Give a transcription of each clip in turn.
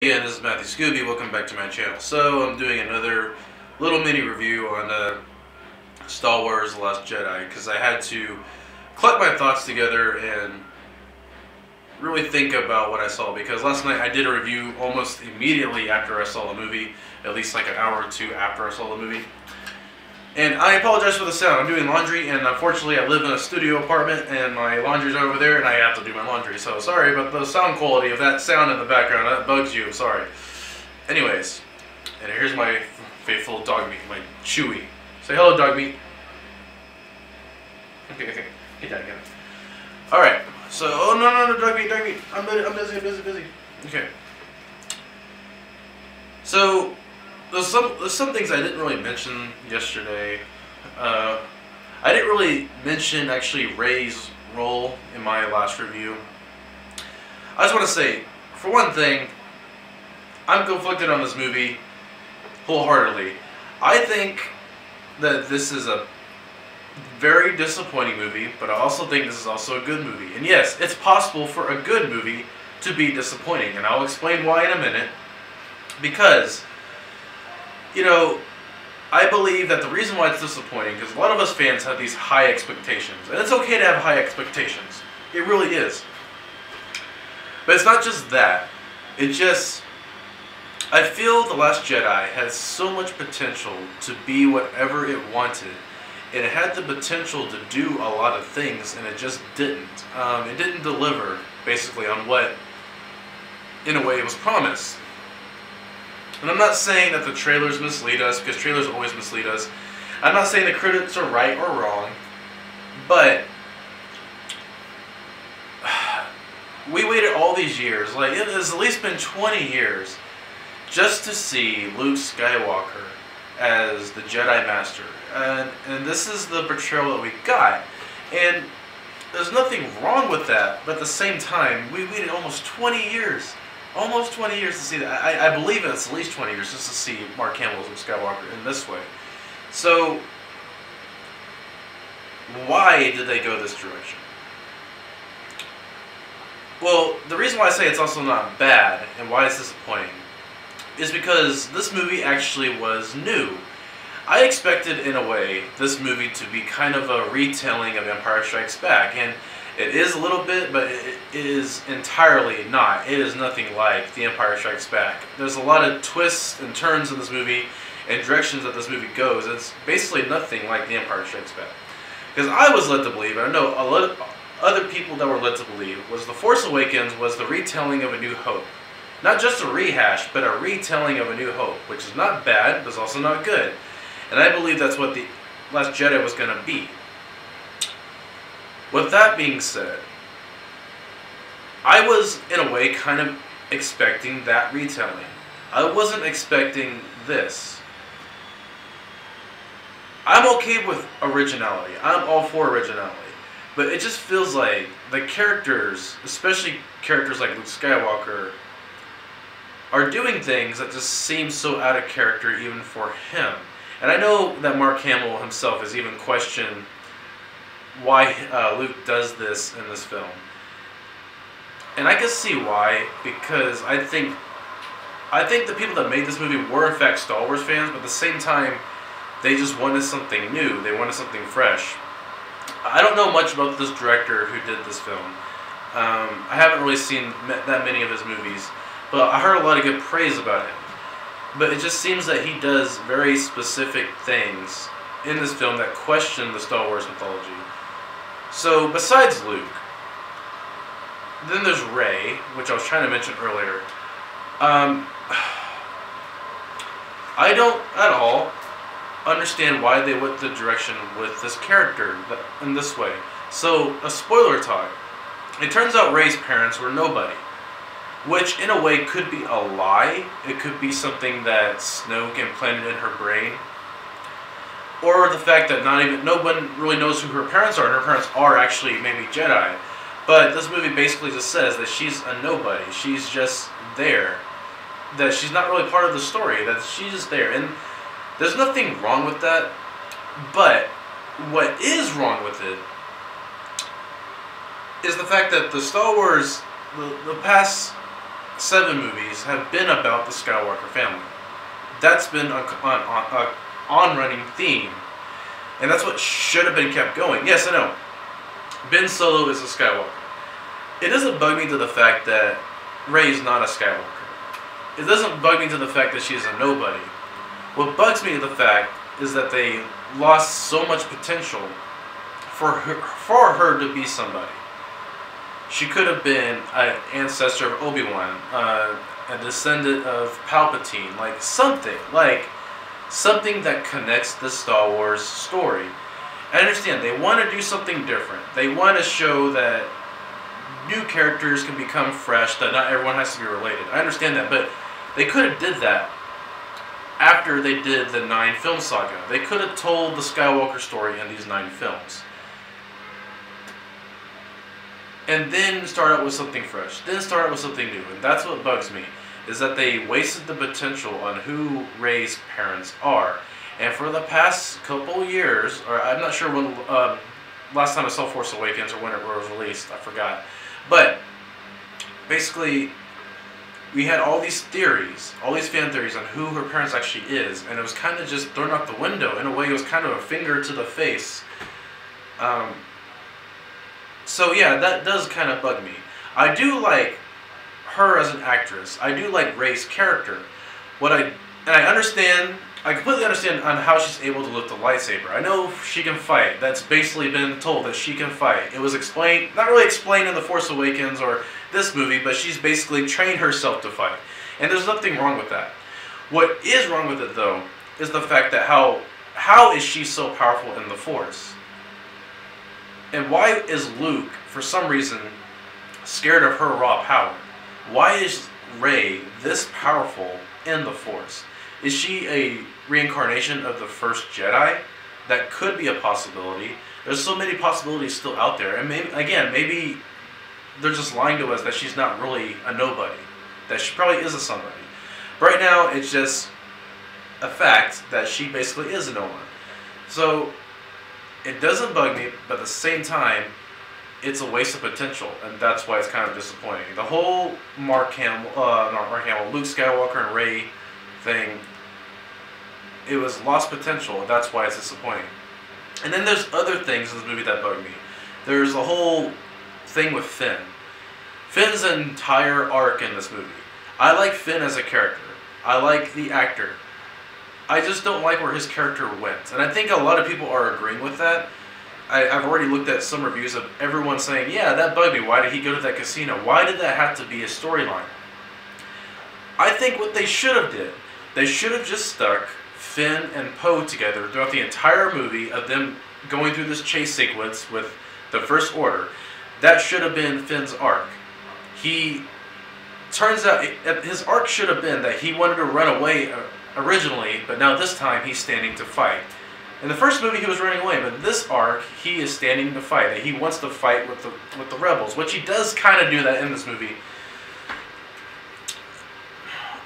Again, this is Matthew Scooby. Welcome back to my channel. So I'm doing another little mini review on Star Wars: The Last Jedi because I had to collect my thoughts together and really think about what I saw. Because last night I did a review almost immediately after I saw the movie, at least like an hour or two after I saw the movie. And I apologize for the sound. I'm doing laundry, and unfortunately I live in a studio apartment, and my laundry's over there, and I have to do my laundry. So sorry about the sound quality of that sound in the background. That bugs you. Sorry. Anyways, and here's my faithful dog meat, my Chewy. Say hello, dog meat. Okay. Get down, get down. All right. So, oh no, dog meat. I'm busy. Okay. So. There's some things I didn't really mention yesterday. I didn't really mention actually Rey's role in my last review. I just want to say, for one thing, I'm conflicted on this movie wholeheartedly. I think that this is a very disappointing movie, but I also think this is also a good movie. And yes, it's possible for a good movie to be disappointing, and I'll explain why in a minute. Because you know, I believe that the reason why it's disappointing, because a lot of us fans have these high expectations. And it's okay to have high expectations. It really is. But it's not just that. It just, I feel The Last Jedi has so much potential to be whatever it wanted. And it had the potential to do a lot of things, and it just didn't. It didn't deliver, basically, on what, in a way, it was promised. And I'm not saying that the trailers mislead us, because trailers always mislead us. I'm not saying the critics are right or wrong, but we waited all these years, like it has at least been 20 years, just to see Luke Skywalker as the Jedi Master. And this is the portrayal that we got. And there's nothing wrong with that, but at the same time, we waited almost 20 years. Almost 20 years to see that. I believe it's at least 20 years just to see Mark Hamill as Luke Skywalker in this way. So, why did they go this direction? Well, the reason why I say it's also not bad and why it's disappointing is because this movie actually was new. I expected, in a way, this movie to be kind of a retelling of Empire Strikes Back, and it is a little bit, but it is entirely not. It is nothing like The Empire Strikes Back. There's a lot of twists and turns in this movie and directions that this movie goes. It's basically nothing like The Empire Strikes Back. Because I was led to believe, and I know a lot of other people that were led to believe, was The Force Awakens was the retelling of A New Hope. Not just a rehash, but a retelling of A New Hope, which is not bad, but it's also not good. And I believe that's what The Last Jedi was going to be. With that being said, I was, in a way, kind of expecting that retelling. I wasn't expecting this. I'm okay with originality. I'm all for originality. But it just feels like the characters, especially characters like Luke Skywalker, are doing things that just seem so out of character even for him. And I know that Mark Hamill himself has even questioned why Luke does this in this film. And I can see why, because I think the people that made this movie were in fact Star Wars fans, but at the same time, they just wanted something new. They wanted something fresh. I don't know much about this director who did this film. I haven't really seen that many of his movies, but I heard a lot of good praise about him. But it just seems that he does very specific things in this film that question the Star Wars mythology. So, besides Luke, then there's Rey, which I was trying to mention earlier. I don't at all understand why they went the direction with this character in this way. So, a spoiler talk. It turns out Rey's parents were nobody. Which, in a way, could be a lie. It could be something that Snoke implanted in her brain. Or the fact that no one really knows who her parents are, and her parents are actually maybe Jedi. But this movie basically just says that she's a nobody. She's just there. That she's not really part of the story. That she's just there. And there's nothing wrong with that. But what is wrong with it is the fact that the Star Wars, the past 7 movies have been about the Skywalker family. That's been a on-running theme. And that's what should have been kept going. Yes, I know. Ben Solo is a Skywalker. It doesn't bug me to the fact that Rey is not a Skywalker. It doesn't bug me to the fact that she's a nobody. What bugs me to the fact is that they lost so much potential for her to be somebody. She could have been an ancestor of Obi-Wan, a descendant of Palpatine, like something that connects the Star Wars story. I understand they want to do something different. They want to show that new characters can become fresh, that not everyone has to be related. I understand that, but they could have did that after they did the 9 film saga. They could have told the Skywalker story in these 9 films. And then start out with something fresh. Then start out with something new. And that's what bugs me, is that they wasted the potential on who Rey's parents are. And for the past couple years, or I'm not sure when last time I saw Force Awakens or when it was released, I forgot. But basically, we had all these theories, all these fan theories on who her parents actually is, and it was kind of just thrown out the window. In a way, it was kind of a finger to the face. So yeah, that does kind of bug me. I do like her as an actress. I do like Rey's character. I understand. I completely understand on how she's able to lift a lightsaber. I know she can fight. That's basically been told that she can fight. It was explained, not really explained in The Force Awakens or this movie, but she's basically trained herself to fight. And there's nothing wrong with that. What is wrong with it, though, is the fact that how is she so powerful in the Force? And why is Luke, for some reason, scared of her raw power? Why is Rey this powerful in the Force? Is she a reincarnation of the first Jedi? That could be a possibility. There's so many possibilities still out there. And maybe they're just lying to us that she's not really a nobody. That she probably is a somebody. Right now, it's just a fact that she basically is a no one. So, it doesn't bug me, but at the same time, it's a waste of potential, and that's why it's kind of disappointing. The whole Luke Skywalker and Rey thing, it was lost potential, and that's why it's disappointing. And then there's other things in this movie that bug me. There's a whole thing with Finn. Finn's entire arc in this movie. I like Finn as a character. I like the actor. I just don't like where his character went. And I think a lot of people are agreeing with that. I've already looked at some reviews of everyone saying, yeah, that bugged me. Why did he go to that casino? Why did that have to be a storyline? I think what they should have did, they should have just stuck Finn and Poe together throughout the entire movie of them going through this chase sequence with the First Order. That should have been Finn's arc. Turns out, his arc should have been that he wanted to run away originally, but now this time he's standing to fight. In the first movie he was running away, but in this arc he is standing to fight. He wants to fight with the rebels, which he does kind of do that in this movie.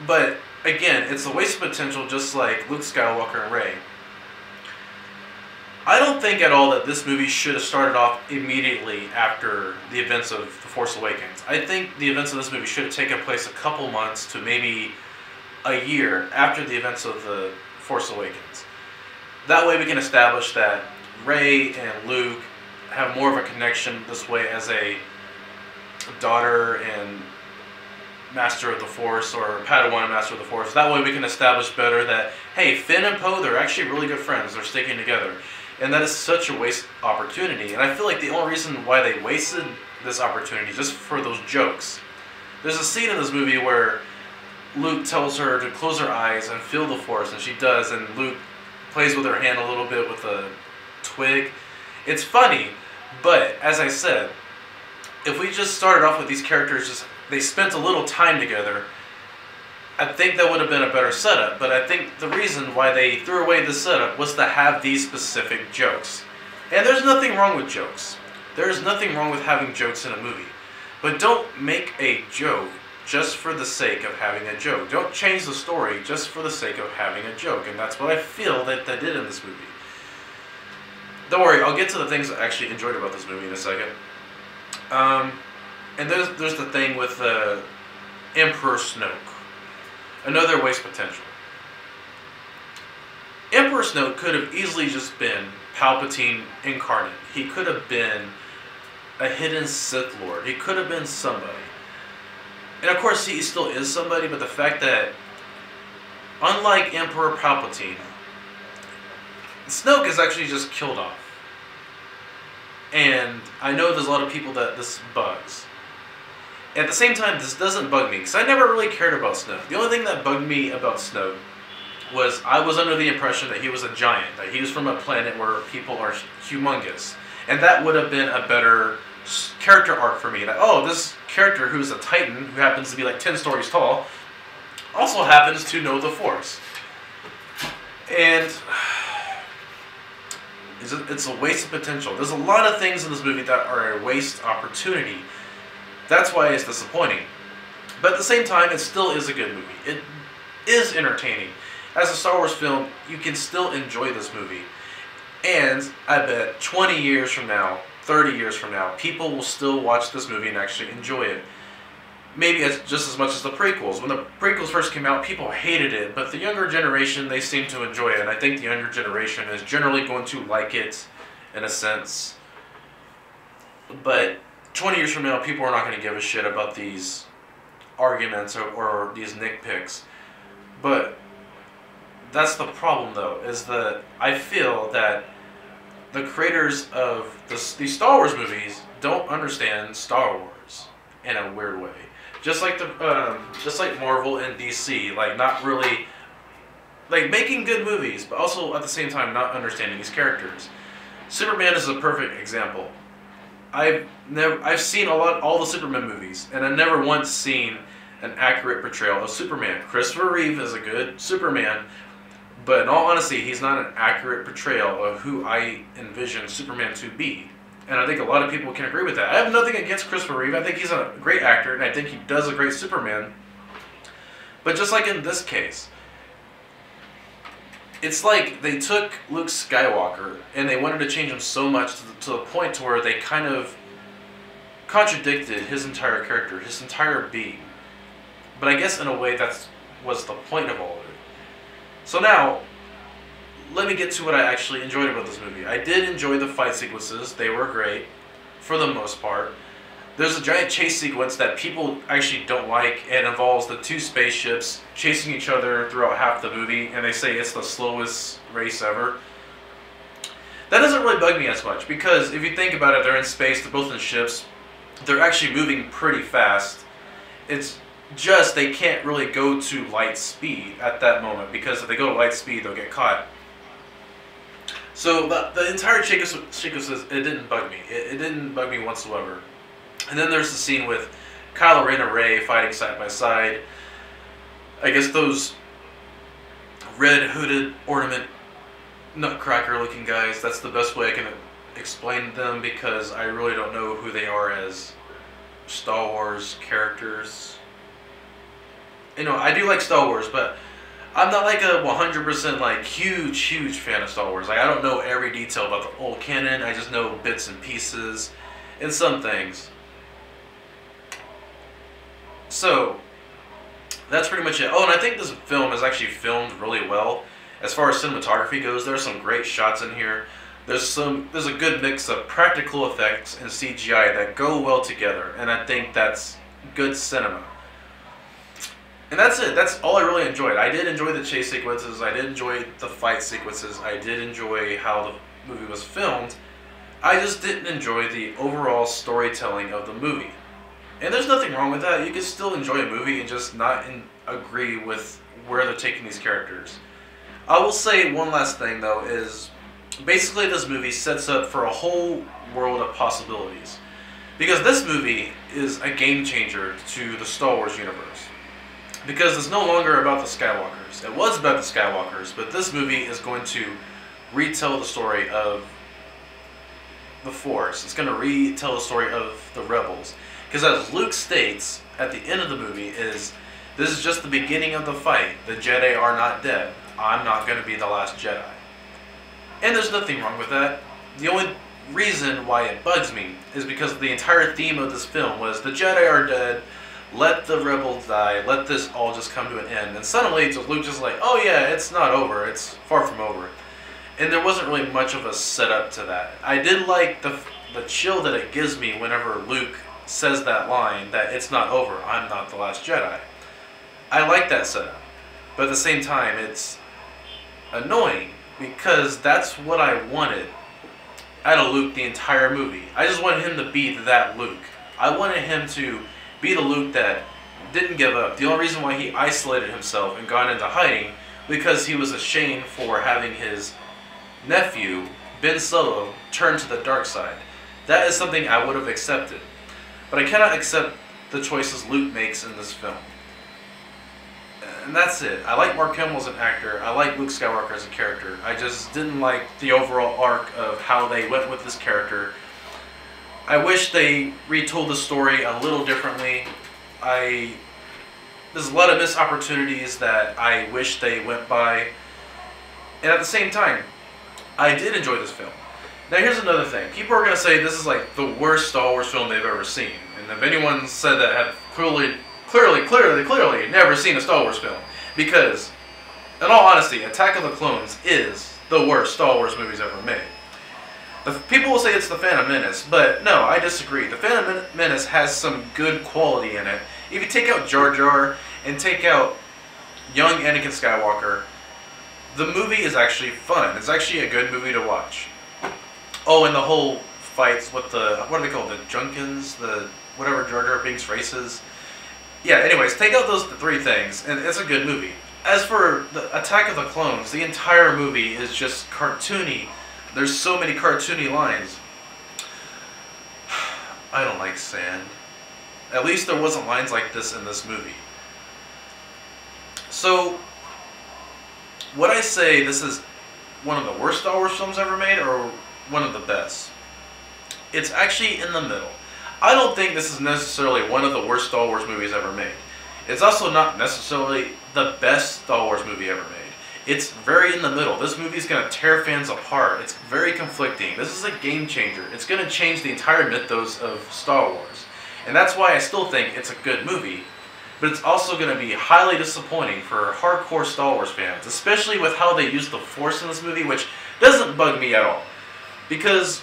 But again, it's a waste of potential, just like Luke Skywalker and Rey. I don't think at all that this movie should have started off immediately after the events of The Force Awakens. I think the events of this movie should have taken place a couple months to maybe a year after the events of The Force Awakens. That way we can establish that Rey and Luke have more of a connection this way as a daughter and Master of the Force, or Padawan and Master of the Force. That way we can establish better that, hey, Finn and Poe, they're actually really good friends. They're sticking together. And that is such a waste opportunity. And I feel like the only reason why they wasted this opportunity just for those jokes. There's a scene in this movie where Luke tells her to close her eyes and feel the Force, and she does, and Luke plays with her hand a little bit with a twig. It's funny, but as I said, if we just started off with these characters, they spent a little time together, I think that would have been a better setup. But I think the reason why they threw away the setup was to have these specific jokes. And there's nothing wrong with jokes. There's nothing wrong with having jokes in a movie. But don't make a joke just for the sake of having a joke. Don't change the story just for the sake of having a joke. And that's what I feel that they did in this movie. Don't worry, I'll get to the things I actually enjoyed about this movie in a second. And there's the thing with Emperor Snoke. Another waste potential. Emperor Snoke could have easily just been Palpatine incarnate. He could have been a hidden Sith Lord. He could have been somebody. And of course he still is somebody, but the fact that, unlike Emperor Palpatine, Snoke is actually just killed off. And I know there's a lot of people that this bugs. At the same time, this doesn't bug me, because I never really cared about Snoke. The only thing that bugged me about Snoke was I was under the impression that he was a giant, that he was from a planet where people are humongous. And that would have been a better character arc for me. That, oh, this character who's a Titan, who happens to be like 10 stories tall, also happens to know the Force. And it's a waste of potential. There's a lot of things in this movie that are a waste opportunity. That's why it's disappointing. But at the same time, it still is a good movie. It is entertaining. As a Star Wars film, you can still enjoy this movie. And I bet 20 years from now, 30 years from now, people will still watch this movie and actually enjoy it. Maybe just as much as the prequels. When the prequels first came out, people hated it, but the younger generation, they seem to enjoy it, and I think the younger generation is generally going to like it, in a sense. But 20 years from now, people are not going to give a shit about these arguments or these nitpicks. But that's the problem, though, is that I feel that the creators of these Star Wars movies don't understand Star Wars in a weird way. Just like Marvel and DC, like not really, like making good movies, but also at the same time not understanding these characters. Superman is a perfect example. I've seen all the Superman movies, and I've never once seen an accurate portrayal of Superman. Christopher Reeve is a good Superman, but in all honesty, he's not an accurate portrayal of who I envision Superman to be. And I think a lot of people can agree with that. I have nothing against Christopher Reeve. I think he's a great actor, and I think he does a great Superman. But just like in this case, it's like they took Luke Skywalker and they wanted to change him so much to the point to where they kind of contradicted his entire character, his entire being. But I guess in a way that was the point of all of it. So now, let me get to what I actually enjoyed about this movie. I did enjoy the fight sequences. They were great, for the most part. There's a giant chase sequence that people actually don't like. It involves the two spaceships chasing each other throughout half the movie, and they say it's the slowest race ever. That doesn't really bug me as much, because if you think about it, they're in space, they're both in ships. They're actually moving pretty fast. It's just they can't really go to light speed at that moment, because if they go to light speed, they'll get caught. So the entire sequences, it didn't bug me. It didn't bug me whatsoever. And then there's the scene with Kylo Ren and Rey fighting side by side. I guess those red hooded ornament nutcracker looking guys, that's the best way I can explain them, because I really don't know who they are as Star Wars characters. You know, I do like Star Wars, but I'm not like a 100% like huge fan of Star Wars. Like, I don't know every detail about the old canon. I just know bits and pieces and some things. So that's pretty much it. Oh, and I think this film is actually filmed really well. As far as cinematography goes, there's some great shots in here. There's a good mix of practical effects and CGI that go well together, and I think that's good cinema. And that's it. That's all I really enjoyed. I did enjoy the chase sequences. I did enjoy the fight sequences. I did enjoy how the movie was filmed. I just didn't enjoy the overall storytelling of the movie. And there's nothing wrong with that. You can still enjoy a movie and just not agree with where they're taking these characters. I will say one last thing, though, is basically this movie sets up for a whole world of possibilities. Because this movie is a game changer to the Star Wars universe. Because it's no longer about the Skywalkers. It was about the Skywalkers, but this movie is going to retell the story of the Force. It's going to retell the story of the Rebels. Because as Luke states at the end of the movie this is just the beginning of the fight. The Jedi are not dead. I'm not going to be the last Jedi. And there's nothing wrong with that. The only reason why it bugs me is because the entire theme of this film was the Jedi are dead, let the rebels die, let this all just come to an end. And suddenly, Luke just like, oh yeah, it's not over, it's far from over. And there wasn't really much of a setup to that. I did like the chill that it gives me whenever Luke says that line, that it's not over, I'm not the last Jedi. I like that setup. But at the same time, it's annoying, because that's what I wanted out of Luke the entire movie. I just wanted him to be that Luke. I wanted him to be the Luke that didn't give up. The only reason why he isolated himself and got into hiding, because he was ashamed for having his nephew, Ben Solo, turn to the dark side. That is something I would have accepted. But I cannot accept the choices Luke makes in this film. And that's it. I like Mark Hamill as an actor. I like Luke Skywalker as a character. I just didn't like the overall arc of how they went with this character. I wish they retold the story a little differently. There's a lot of missed opportunities that I wish they went by. And at the same time, I did enjoy this film. Now here's another thing. People are going to say this is like the worst Star Wars film they've ever seen. And if anyone said that, had clearly never seen a Star Wars film. Because, in all honesty, Attack of the Clones is the worst Star Wars movies ever made. People will say it's The Phantom Menace, but no, I disagree. The Phantom Menace has some good quality in it. If you take out Jar Jar and take out young Anakin Skywalker, the movie is actually fun. It's actually a good movie to watch. Oh, and the whole fights with the, what are they called? The Junkins? The whatever Jar Jar Binks races. Yeah, anyways, take out those three things, and it's a good movie. As for the Attack of the Clones, the entire movie is just cartoony. There's so many cartoony lines. I don't like sand. At least there wasn't lines like this in this movie. So, would I say this is one of the worst Star Wars films ever made, or one of the best? It's actually in the middle. I don't think this is necessarily one of the worst Star Wars movies ever made. It's also not necessarily the best Star Wars movie ever made. It's very in the middle. This movie is going to tear fans apart. It's very conflicting. This is a game changer. It's going to change the entire mythos of Star Wars. And that's why I still think it's a good movie. But it's also going to be highly disappointing for hardcore Star Wars fans, especially with how they use the Force in this movie, which doesn't bug me at all. Because,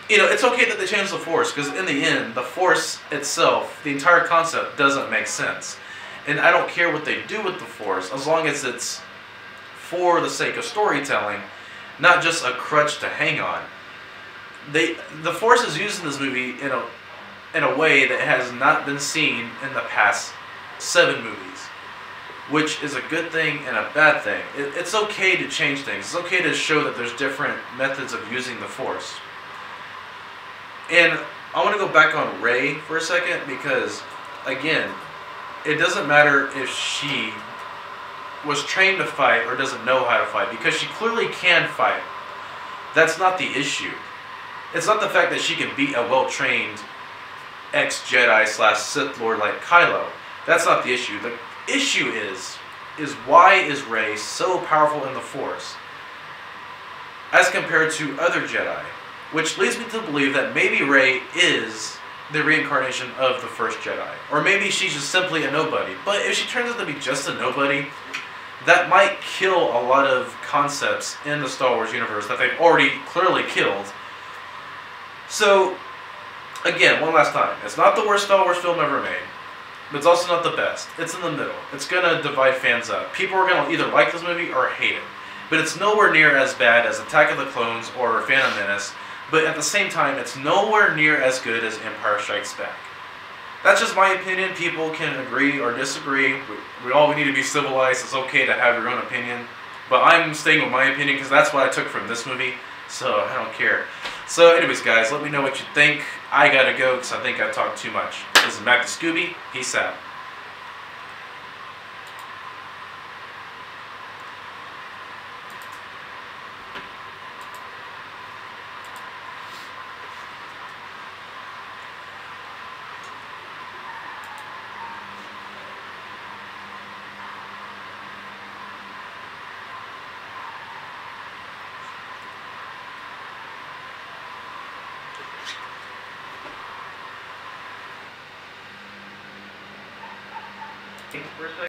you know, it's okay that they changed the Force, because in the end, the Force itself, the entire concept, doesn't make sense. And I don't care what they do with the Force, as long as it's for the sake of storytelling, not just a crutch to hang on. The Force is used in this movie in a way that has not been seen in the past 7 movies, which is a good thing and a bad thing. It's okay to change things. It's okay to show that there's different methods of using the Force. And I want to go back on Rey for a second, because, again, it doesn't matter if she was trained to fight or doesn't know how to fight, because she clearly can fight. That's not the issue. It's not the fact that she can beat a well-trained ex-Jedi / Sith Lord like Kylo. That's not the issue. The issue is why is Rey so powerful in the Force as compared to other Jedi? Which leads me to believe that maybe Rey is the reincarnation of the first Jedi. Or maybe she's just simply a nobody. But if she turns out to be just a nobody, that might kill a lot of concepts in the Star Wars universe that they've already clearly killed. So, again, one last time. It's not the worst Star Wars film ever made. But it's also not the best. It's in the middle. It's going to divide fans up. People are going to either like this movie or hate it. But it's nowhere near as bad as Attack of the Clones or Phantom Menace. But at the same time, it's nowhere near as good as Empire Strikes Back. That's just my opinion. People can agree or disagree. We need to be civilized. It's okay to have your own opinion. But I'm staying with my opinion because that's what I took from this movie. So I don't care. So anyways, guys, let me know what you think. I gotta go because I think I talked too much. This is Mac the Scooby. Peace out. for a second.